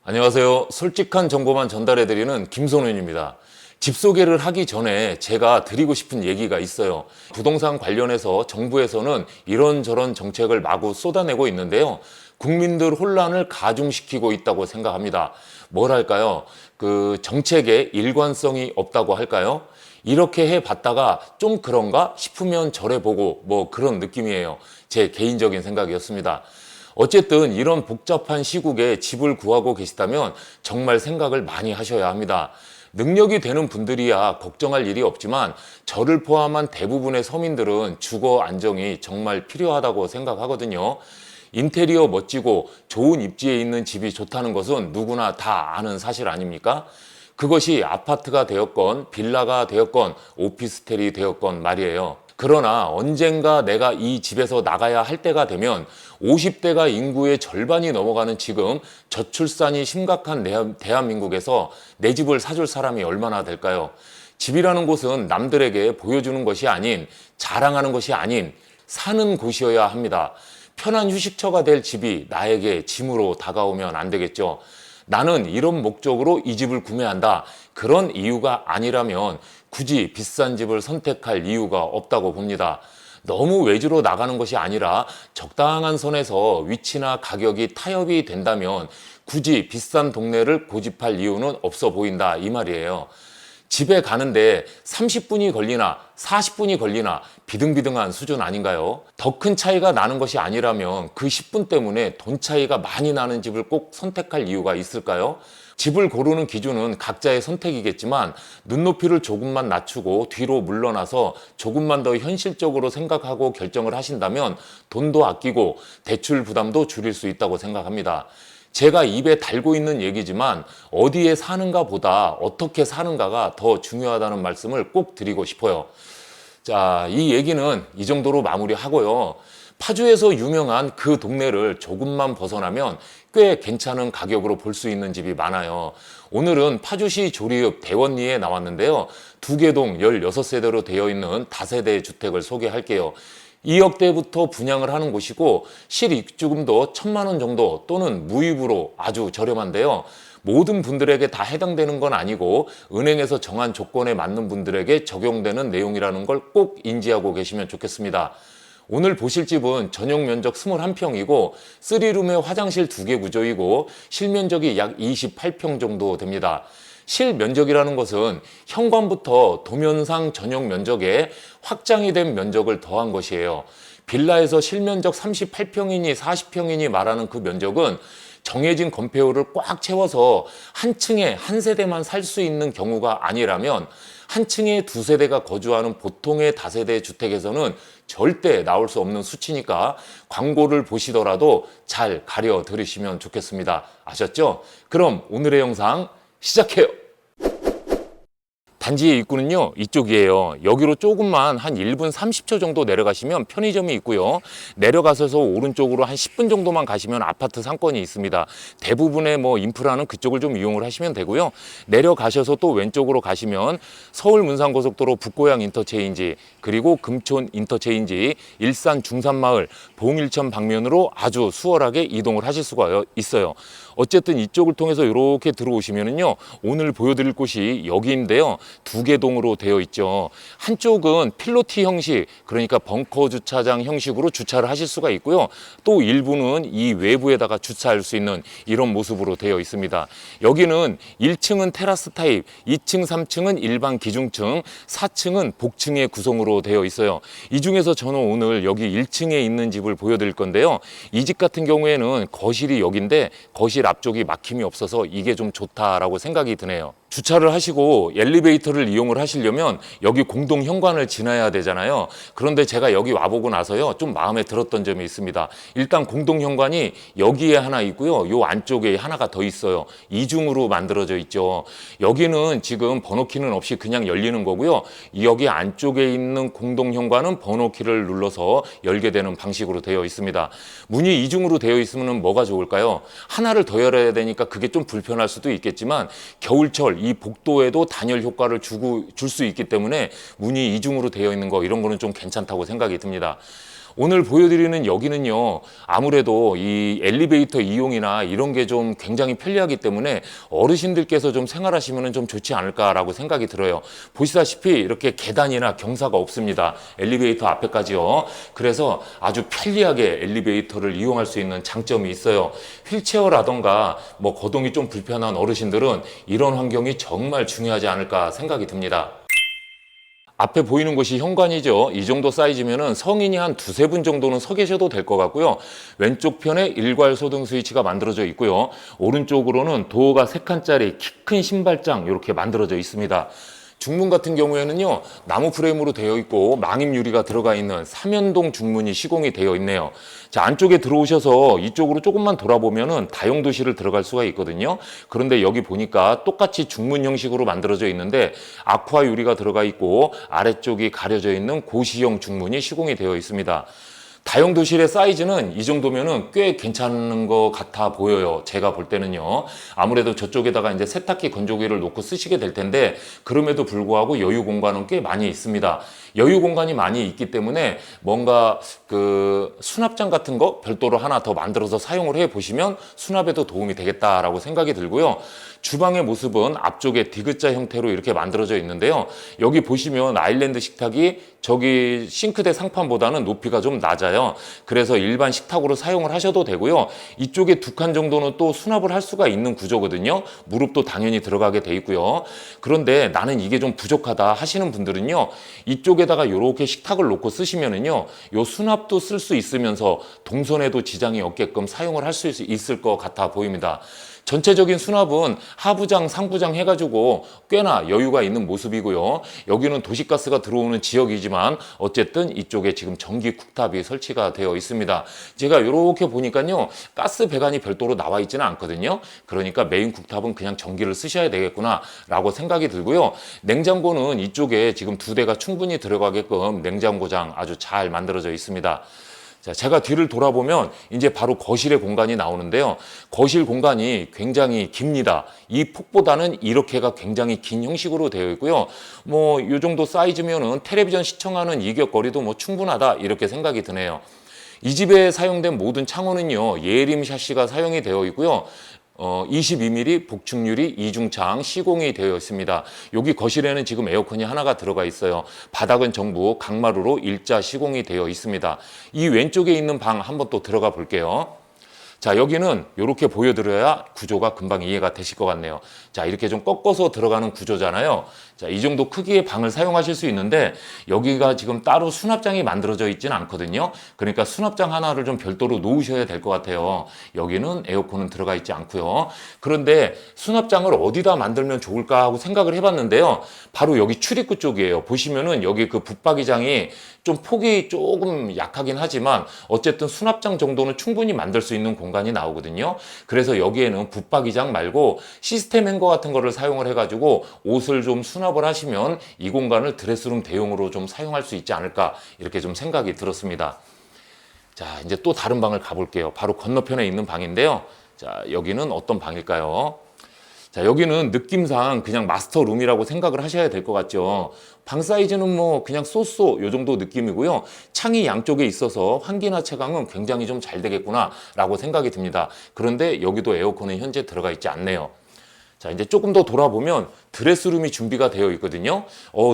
안녕하세요. 솔직한 정보만 전달해드리는 김선우입니다. 집 소개를 하기 전에 제가 드리고 싶은 얘기가 있어요. 부동산 관련해서 정부에서는 이런저런 정책을 마구 쏟아내고 있는데요. 국민들 혼란을 가중시키고 있다고 생각합니다. 뭐랄까요? 정책에 일관성이 없다고 할까요? 이렇게 해봤다가 좀 그런가 싶으면 절해보고 뭐 그런 느낌이에요. 제 개인적인 생각이었습니다. 어쨌든 이런 복잡한 시국에 집을 구하고 계시다면 정말 생각을 많이 하셔야 합니다. 능력이 되는 분들이야 걱정할 일이 없지만 저를 포함한 대부분의 서민들은 주거 안정이 정말 필요하다고 생각하거든요. 인테리어 멋지고 좋은 입지에 있는 집이 좋다는 것은 누구나 다 아는 사실 아닙니까? 그것이 아파트가 되었건 빌라가 되었건 오피스텔이 되었건 말이에요. 그러나 언젠가 내가 이 집에서 나가야 할 때가 되면 50대가 인구의 절반이 넘어가는 지금 저출산이 심각한 대한민국에서 내 집을 사줄 사람이 얼마나 될까요? 집이라는 곳은 남들에게 보여주는 것이 아닌, 자랑하는 것이 아닌 사는 곳이어야 합니다. 편한 휴식처가 될 집이 나에게 짐으로 다가오면 안 되겠죠. 나는 이런 목적으로 이 집을 구매한다. 그런 이유가 아니라면 굳이 비싼 집을 선택할 이유가 없다고 봅니다. 너무 외주로 나가는 것이 아니라 적당한 선에서 위치나 가격이 타협이 된다면 굳이 비싼 동네를 고집할 이유는 없어 보인다 이 말이에요. 집에 가는데 30분이 걸리나 40분이 걸리나 비등비등한 수준 아닌가요? 더 큰 차이가 나는 것이 아니라면 그 10분 때문에 돈 차이가 많이 나는 집을 꼭 선택할 이유가 있을까요? 집을 고르는 기준은 각자의 선택이겠지만 눈높이를 조금만 낮추고 뒤로 물러나서 조금만 더 현실적으로 생각하고 결정을 하신다면 돈도 아끼고 대출 부담도 줄일 수 있다고 생각합니다. 제가 입에 달고 있는 얘기지만 어디에 사는가 보다 어떻게 사는가가 더 중요하다는 말씀을 꼭 드리고 싶어요. 자, 이 얘기는 이 정도로 마무리하고요. 파주에서 유명한 그 동네를 조금만 벗어나면 꽤 괜찮은 가격으로 볼 수 있는 집이 많아요. 오늘은 파주시 조리읍 대원리에 나왔는데요. 두개동 16세대로 되어 있는 다세대 주택을 소개할게요. 2억대부터 분양을 하는 곳이고 실입주금도 1,000만 원 정도 또는 무입으로 아주 저렴한데요. 모든 분들에게 다 해당되는 건 아니고 은행에서 정한 조건에 맞는 분들에게 적용되는 내용이라는 걸 꼭 인지하고 계시면 좋겠습니다. 오늘 보실 집은 전용 면적 21평이고 3룸에 화장실 2개 구조이고 실면적이 약 28평 정도 됩니다. 실면적이라는 것은 현관부터 도면상 전용 면적에 확장이 된 면적을 더한 것이에요. 빌라에서 실면적 38평이니 40평이니 말하는 그 면적은 정해진 건폐율을 꽉 채워서 한 층에 한 세대만 살 수 있는 경우가 아니라면 한 층에 두 세대가 거주하는 보통의 다세대 주택에서는 절대 나올 수 없는 수치니까 광고를 보시더라도 잘 가려 들으시면 좋겠습니다. 아셨죠? 그럼 오늘의 영상 시작해요. 단지의 입구는요 이쪽이에요. 여기로 조금만 한 1분 30초 정도 내려가시면 편의점이 있고요. 내려가셔서 오른쪽으로 한 10분 정도만 가시면 아파트 상권이 있습니다. 대부분의 인프라는 그쪽을 좀 이용을 하시면 되고요. 내려가셔서 또 왼쪽으로 가시면 서울 문산고속도로 북고양 인터체인지, 그리고 금촌 인터체인지, 일산 중산마을, 봉일천 방면으로 아주 수월하게 이동을 하실 수가 있어요. 어쨌든 이쪽을 통해서 이렇게 들어오시면은요, 오늘 보여드릴 곳이 여기인데요. 2개 동으로 되어 있죠. 한쪽은 필로티 형식, 그러니까 벙커 주차장 형식으로 주차를 하실 수가 있고요. 또 일부는 이 외부에다가 주차할 수 있는 이런 모습으로 되어 있습니다. 여기는 1층은 테라스 타입, 2층, 3층은 일반 기중층, 4층은 복층의 구성으로 되어 있어요. 이 중에서 저는 오늘 여기 1층에 있는 집을 보여드릴 건데요. 이 집 같은 경우에는 거실이 여기인데 거실 앞쪽이 막힘이 없어서 이게 좀 좋다라고 생각이 드네요. 주차를 하시고 엘리베이터를 이용을 하시려면 여기 공동 현관을 지나야 되잖아요. 그런데 제가 여기 와보고 나서요, 좀 마음에 들었던 점이 있습니다. 일단 공동 현관이 여기에 하나 있고요, 요 안쪽에 하나가 더 있어요. 이중으로 만들어져 있죠. 여기는 지금 번호키는 없이 그냥 열리는 거고요. 여기 안쪽에 있는 공동 현관은 번호키를 눌러서 열게 되는 방식으로 되어 있습니다. 문이 이중으로 되어 있으면 뭐가 좋을까요? 하나를 더 열어야 되니까 그게 좀 불편할 수도 있겠지만 겨울철 이 복도에도 단열 효과를 줄 수 있기 때문에 문이 이중으로 되어 있는 거, 이런 거는 좀 괜찮다고 생각이 듭니다. 오늘 보여드리는 여기는요, 아무래도 이 엘리베이터 이용이나 이런 게 좀 굉장히 편리하기 때문에 어르신들께서 좀 생활하시면 좀 좋지 않을까라고 생각이 들어요. 보시다시피 이렇게 계단이나 경사가 없습니다. 엘리베이터 앞에까지요. 그래서 아주 편리하게 엘리베이터를 이용할 수 있는 장점이 있어요. 휠체어라던가 뭐 거동이 좀 불편한 어르신들은 이런 환경이 정말 중요하지 않을까 생각이 듭니다. 앞에 보이는 곳이 현관이죠. 이 정도 사이즈면은 성인이 한 두세 분 정도는 서 계셔도 될 것 같고요. 왼쪽 편에 일괄 소등 스위치가 만들어져 있고요. 오른쪽으로는 도어가 3칸짜리 키 큰 신발장 이렇게 만들어져 있습니다. 중문 같은 경우에는요, 나무 프레임으로 되어 있고 망임 유리가 들어가 있는 삼연동 중문이 시공이 되어 있네요. 자, 안쪽에 들어오셔서 이쪽으로 조금만 돌아보면은 다용도실을 들어갈 수가 있거든요. 그런데 여기 보니까 똑같이 중문 형식으로 만들어져 있는데 아쿠아 유리가 들어가 있고 아래쪽이 가려져 있는 고시형 중문이 시공이 되어 있습니다. 다용도실의 사이즈는 이 정도면은 꽤 괜찮은 것 같아 보여요. 제가 볼 때는요. 아무래도 저쪽에다가 이제 세탁기, 건조기를 놓고 쓰시게 될 텐데, 그럼에도 불구하고 여유 공간은 꽤 많이 있습니다. 여유 공간이 많이 있기 때문에 뭔가 그 수납장 같은 거 별도로 하나 더 만들어서 사용을 해 보시면 수납에도 도움이 되겠다라고 생각이 들고요. 주방의 모습은 앞쪽에 디귿자 형태로 이렇게 만들어져 있는데요. 여기 보시면 아일랜드 식탁이 저기 싱크대 상판보다는 높이가 좀 낮아요. 그래서 일반 식탁으로 사용을 하셔도 되고요. 이쪽에 2칸 정도는 또 수납을 할 수가 있는 구조거든요. 무릎도 당연히 들어가게 돼 있고요. 그런데 나는 이게 좀 부족하다 하시는 분들은요, 이쪽에다가 이렇게 식탁을 놓고 쓰시면은요, 요 수납도 쓸 수 있으면서 동선에도 지장이 없게끔 사용을 할 수 있을 것 같아 보입니다. 전체적인 수납은 하부장, 상부장 해가지고 꽤나 여유가 있는 모습이고요. 여기는 도시가스가 들어오는 지역이지만 어쨌든 이쪽에 지금 전기 쿡탑이 설치가 되어 있습니다. 제가 이렇게 보니까요, 가스 배관이 별도로 나와 있지는 않거든요. 그러니까 메인 쿡탑은 그냥 전기를 쓰셔야 되겠구나 라고 생각이 들고요. 냉장고는 이쪽에 지금 2대가 충분히 들어가게끔 냉장고장 아주 잘 만들어져 있습니다. 자, 제가 뒤를 돌아보면 이제 바로 거실의 공간이 나오는데요. 거실 공간이 굉장히 깁니다. 이 폭보다는 이렇게가 굉장히 긴 형식으로 되어 있고요. 뭐, 이 정도 사이즈면은 텔레비전 시청하는 이격거리도 뭐 충분하다 이렇게 생각이 드네요. 이 집에 사용된 모든 창호는요, 예림 샤시가 사용이 되어 있고요. 22mm 복층유리 이중창 시공이 되어 있습니다. 여기 거실에는 지금 에어컨이 하나가 들어가 있어요. 바닥은 전부 강마루로 일자 시공이 되어 있습니다. 이 왼쪽에 있는 방 한번 또 들어가 볼게요. 자, 여기는 이렇게 보여드려야 구조가 금방 이해가 되실 것 같네요. 자, 이렇게 좀 꺾어서 들어가는 구조잖아요. 자, 이 정도 크기의 방을 사용하실 수 있는데 여기가 지금 따로 수납장이 만들어져 있지는 않거든요. 그러니까 수납장 하나를 좀 별도로 놓으셔야 될 것 같아요. 여기는 에어컨은 들어가 있지 않고요. 그런데 수납장을 어디다 만들면 좋을까 하고 생각을 해봤는데요. 바로 여기 출입구 쪽이에요. 보시면은 여기 그 붙박이장이 좀 폭이 조금 약하긴 하지만 어쨌든 수납장 정도는 충분히 만들 수 있는 공간이 나오거든요. 그래서 여기에는 붙박이장 말고 시스템 행거 같은 거를 사용을 해가지고 옷을 좀 수납을 하시면 이 공간을 드레스룸 대용으로 좀 사용할 수 있지 않을까 이렇게 좀 생각이 들었습니다. 자, 이제 또 다른 방을 가볼게요. 바로 건너편에 있는 방인데요. 자, 여기는 어떤 방일까요? 자, 여기는 느낌상 그냥 마스터룸이라고 생각을 하셔야 될 것 같죠. 방 사이즈는 뭐 그냥 쏘쏘 요 정도 느낌이고요. 창이 양쪽에 있어서 환기나 채광은 굉장히 좀 잘 되겠구나 라고 생각이 듭니다. 그런데 여기도 에어컨은 현재 들어가 있지 않네요. 자, 이제 조금 더 돌아보면 드레스룸이 준비가 되어 있거든요.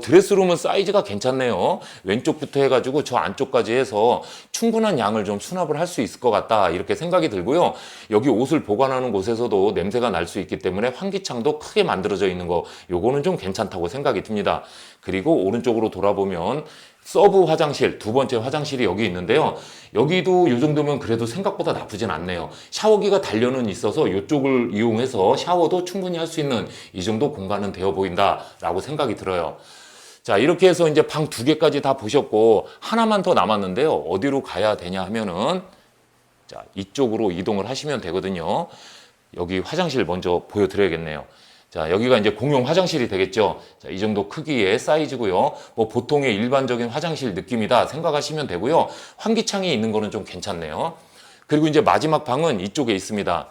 드레스룸은 사이즈가 괜찮네요. 왼쪽부터 해가지고 저 안쪽까지 해서 충분한 양을 좀 수납을 할 수 있을 것 같다 이렇게 생각이 들고요. 여기 옷을 보관하는 곳에서도 냄새가 날 수 있기 때문에 환기창도 크게 만들어져 있는 거 요거는 좀 괜찮다고 생각이 듭니다. 그리고 오른쪽으로 돌아보면 서브 화장실, 2번째 화장실이 여기 있는데요. 여기도 이 정도면 그래도 생각보다 나쁘진 않네요. 샤워기가 달려는 있어서 이쪽을 이용해서 샤워도 충분히 할 수 있는 이 정도 공간은 되어 보인다라고 생각이 들어요. 자, 이렇게 해서 이제 방 2개까지 다 보셨고 하나만 더 남았는데요. 어디로 가야 되냐 하면은 자, 이쪽으로 이동을 하시면 되거든요. 여기 화장실 먼저 보여드려야겠네요. 자, 여기가 이제 공용 화장실이 되겠죠. 자, 이 정도 크기의 사이즈고요. 뭐 보통의 일반적인 화장실 느낌이다 생각하시면 되고요. 환기창이 있는 거는 좀 괜찮네요. 그리고 이제 마지막 방은 이쪽에 있습니다.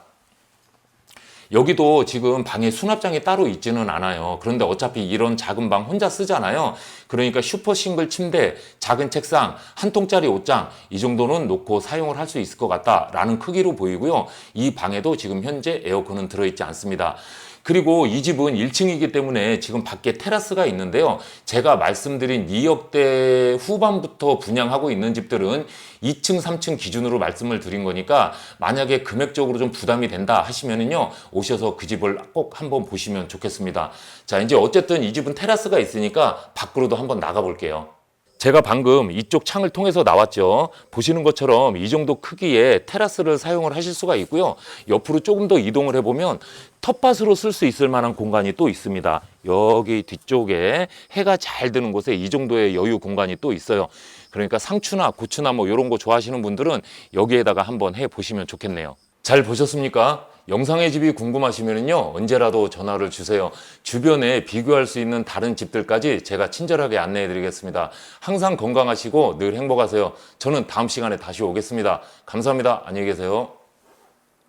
여기도 지금 방에 수납장이 따로 있지는 않아요. 그런데 어차피 이런 작은 방 혼자 쓰잖아요. 그러니까 슈퍼 싱글 침대, 작은 책상, 한 통짜리 옷장 이 정도는 놓고 사용을 할 수 있을 것 같다라는 크기로 보이고요. 이 방에도 지금 현재 에어컨은 들어있지 않습니다. 그리고 이 집은 1층이기 때문에 지금 밖에 테라스가 있는데요. 제가 말씀드린 2억대 후반부터 분양하고 있는 집들은 2층, 3층 기준으로 말씀을 드린 거니까 만약에 금액적으로 좀 부담이 된다 하시면은요, 오셔서 그 집을 꼭 한번 보시면 좋겠습니다. 자, 이제 어쨌든 이 집은 테라스가 있으니까 밖으로도 한번 나가 볼게요. 제가 방금 이쪽 창을 통해서 나왔죠. 보시는 것처럼 이 정도 크기의 테라스를 사용을 하실 수가 있고요. 옆으로 조금 더 이동을 해보면 텃밭으로 쓸 수 있을 만한 공간이 또 있습니다. 여기 뒤쪽에 해가 잘 드는 곳에 이 정도의 여유 공간이 또 있어요. 그러니까 상추나 고추나 뭐 이런 거 좋아하시는 분들은 여기에다가 한번 해보시면 좋겠네요. 잘 보셨습니까? 영상의 집이 궁금하시면요, 언제라도 전화를 주세요. 주변에 비교할 수 있는 다른 집들까지 제가 친절하게 안내해 드리겠습니다. 항상 건강하시고 늘 행복하세요. 저는 다음 시간에 다시 오겠습니다. 감사합니다. 안녕히 계세요.